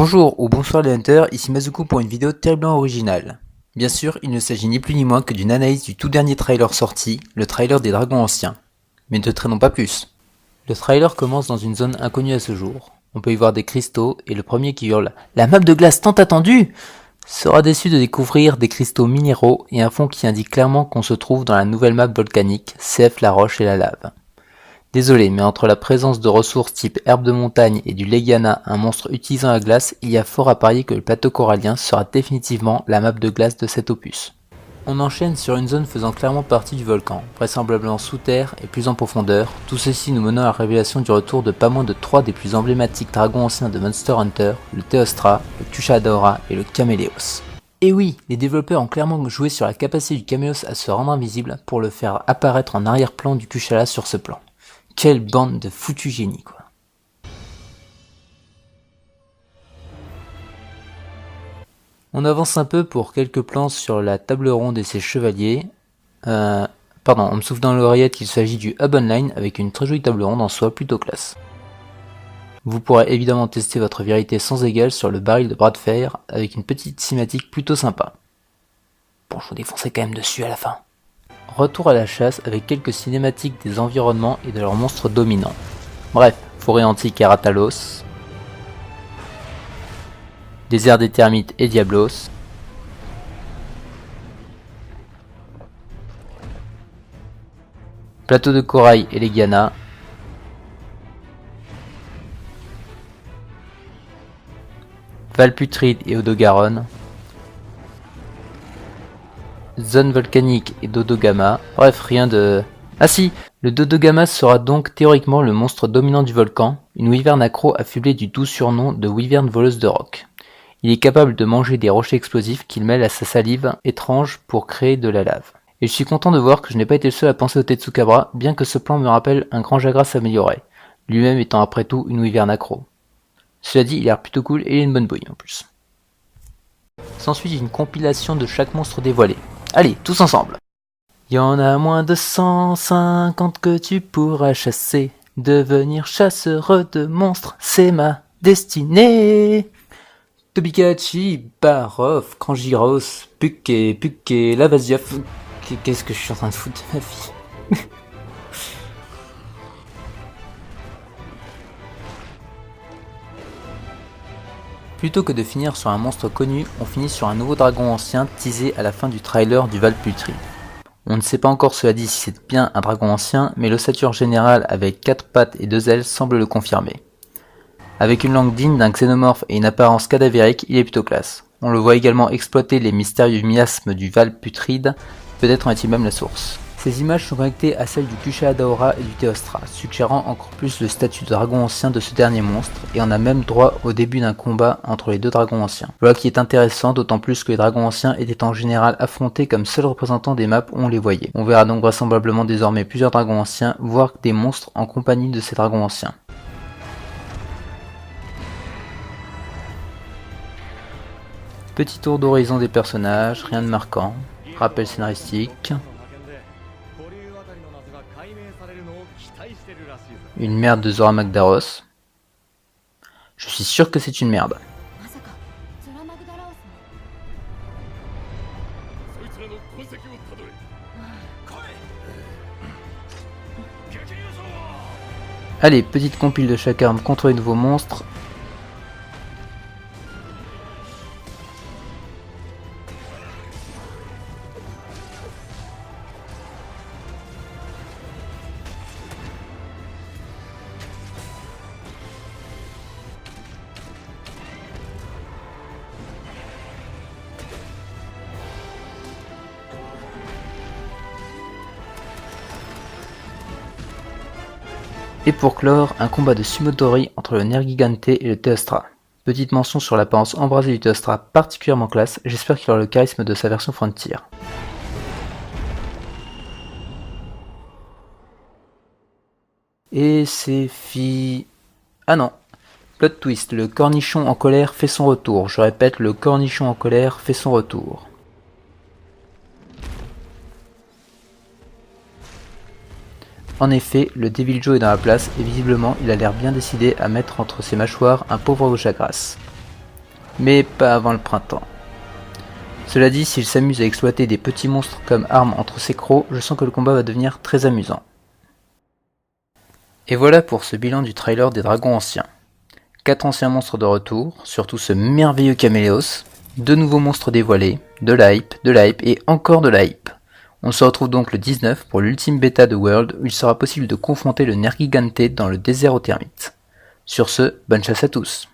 Bonjour ou bonsoir les hunters, ici Mazuko pour une vidéo terriblement originale. Bien sûr, il ne s'agit ni plus ni moins que d'une analyse du tout dernier trailer sorti, le trailer des dragons anciens. Mais ne traînons pas plus. Le trailer commence dans une zone inconnue à ce jour. On peut y voir des cristaux, et le premier qui hurle « La map de glace tant attendue !» sera déçu de découvrir des cristaux minéraux et un fond qui indique clairement qu'on se trouve dans la nouvelle map volcanique, CF la roche et la lave. Désolé, mais entre la présence de ressources type herbe de montagne et du Legiana, un monstre utilisant la glace, il y a fort à parier que le plateau corallien sera définitivement la map de glace de cet opus. On enchaîne sur une zone faisant clairement partie du volcan, vraisemblablement sous terre et plus en profondeur, tout ceci nous menant à la révélation du retour de pas moins de 3 des plus emblématiques dragons anciens de Monster Hunter, le Teostra, le Kushadora et le Caméléos. Et oui, les développeurs ont clairement joué sur la capacité du Caméléos à se rendre invisible pour le faire apparaître en arrière-plan du Kushala sur ce plan. Quelle bande de foutus génies quoi. On avance un peu pour quelques plans sur la table ronde et ses chevaliers. On me souffle dans l'oreillette qu'il s'agit du Hub Online avec une très jolie table ronde en soi plutôt classe. Vous pourrez évidemment tester votre vérité sans égal sur le baril de bras de fer avec une petite cinématique plutôt sympa. Bon, je vous défonçais quand même dessus à la fin. Retour à la chasse avec quelques cinématiques des environnements et de leurs monstres dominants. Bref, forêt antique et Ratalos, désert des termites et Diablos, plateau de corail et Legiana, Valputride et Odogaron, zone volcanique et Dodogama, bref rien de... Ah si, le Dodogama sera donc théoriquement le monstre dominant du volcan, une wyvern accro affublée du doux surnom de wyvern voleuse de roc. Il est capable de manger des rochers explosifs qu'il mêle à sa salive étrange pour créer de la lave. Et je suis content de voir que je n'ai pas été le seul à penser au Tetsukabra, bien que ce plan me rappelle un grand Jagras amélioré, lui-même étant après tout une wyvern accro. Cela dit, il a l'air plutôt cool et il a une bonne bouille en plus. S'ensuit une compilation de chaque monstre dévoilé. Allez, tous ensemble. Y en a moins de 150 que tu pourras chasser. Devenir chasseur de monstres, c'est ma destinée. Tobikachi, Barov, Krangiros, Puke, Lavasiov. Qu'est-ce que je suis en train de foutre de ma vie? Plutôt que de finir sur un monstre connu, on finit sur un nouveau dragon ancien teasé à la fin du trailer du Valputride. On ne sait pas encore cela dit si c'est bien un dragon ancien, mais l'ossature générale avec 4 pattes et 2 ailes semble le confirmer. Avec une langue digne d'un xénomorphe et une apparence cadavérique, il est plutôt classe. On le voit également exploiter les mystérieux miasmes du Valputride, peut-être en est-il même la source. Ces images sont connectées à celles du Kushadora et du Teostra, suggérant encore plus le statut de dragon ancien de ce dernier monstre, et on a même droit au début d'un combat entre les deux dragons anciens. Voilà qui est intéressant, d'autant plus que les dragons anciens étaient en général affrontés comme seuls représentants des maps où on les voyait. On verra donc vraisemblablement désormais plusieurs dragons anciens, voire des monstres en compagnie de ces dragons anciens. Petit tour d'horizon des personnages, rien de marquant, rappel scénaristique. Une merde de Zora Magdaros. Je suis sûr que c'est une merde. Allez, petite compile de chaque arme contre les nouveaux monstres. Et pour clore, un combat de Sumotori entre le Nergigante et le Teostra. Petite mention sur l'apparence embrasée du Teostra particulièrement classe, j'espère qu'il aura le charisme de sa version Frontier. Et c'est Ah non. Plot twist, le cornichon en colère fait son retour. Je répète, le cornichon en colère fait son retour. En effet, le Devil Joe est dans la place et visiblement il a l'air bien décidé à mettre entre ses mâchoires un pauvre Jagras. mais pas avant le printemps. Cela dit, s'il s'amuse à exploiter des petits monstres comme armes entre ses crocs, je sens que le combat va devenir très amusant. Et voilà pour ce bilan du trailer des Dragons Anciens. 4 anciens monstres de retour, surtout ce merveilleux Caméléos, 2 nouveaux monstres dévoilés, de la hype et encore de la hype. On se retrouve donc le 19 pour l'ultime bêta de World où il sera possible de confronter le Nergigante dans le désert aux termites. Sur ce, bonne chasse à tous.